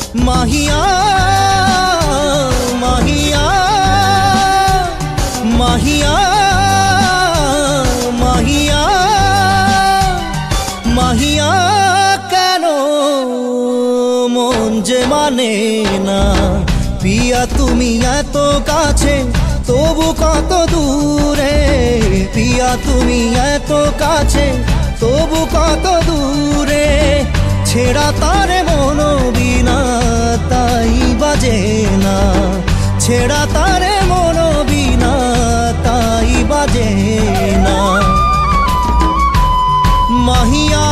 মাহিয়া মাহিয়া মাহিয়া মাহিয়া মাহিয়া কেন মন যে মানে না পিয়া তুমি এত কাছে তবু কত দূরে পিয়া তুমি এত কাছে তবু কত দূরে ছেড়া তারে মন বিনা তাই বাজে না ছেড়া তারে মন বিনা তাই বাজে না মাহিয়া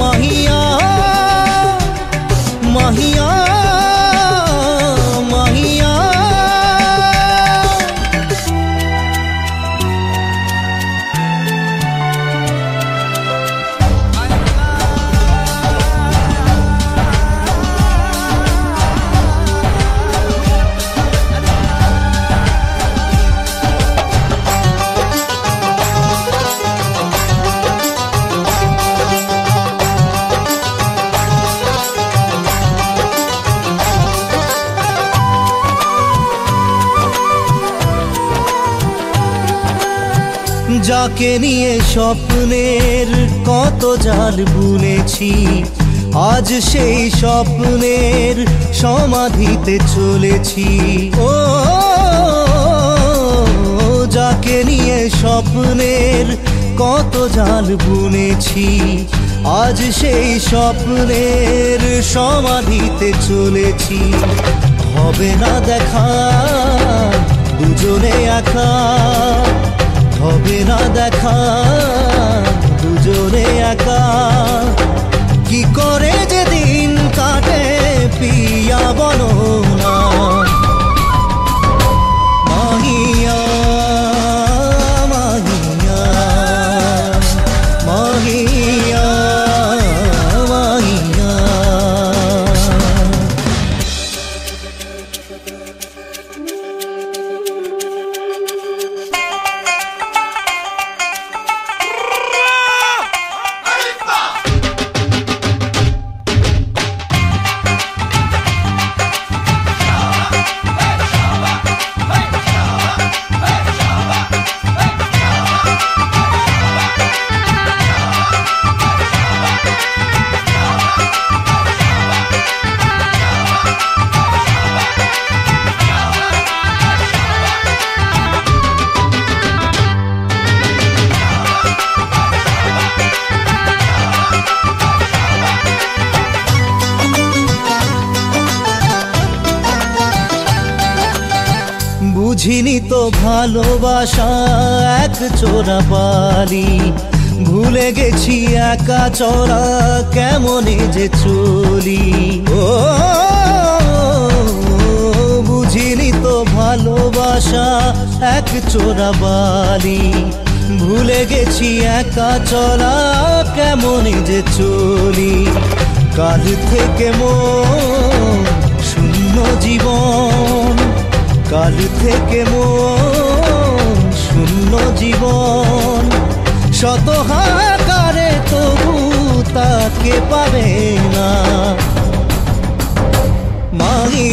মাহিয়া মাহিয়া মাহিয়া যাকে নিয়ে স্বপ্নের কত জাল বুনেছি আজ সেই স্বপ্নের সমাধিতে চলেছি ও যাকে নিয়ে স্বপ্নের কত জাল বুনেছি আজ সেই স্বপ্নের সমাধিতে চলেছি হবে না দেখা দুজনে একা হবে না দেখা দুজনে একা কি করে যে দিন কাটে পিয়া বলো না মাহিয়া মাহিয়া মাহিয়া মাহিয়া বুঝিনি তো ভালোবাসা এক চোরা পালি ভুলে গেছি একা চলা কেমনে যে চলি ও বুঝিনি তো ভালোবাসা এক চোরা বালি ভুলে গেছি একা চলা কেমনে যে চলি কাল থেকে মন শূন্য জীবন কাল থেকে মন শূন্য জীবন শত হাকারে তবু তাকে পাবে না মাহি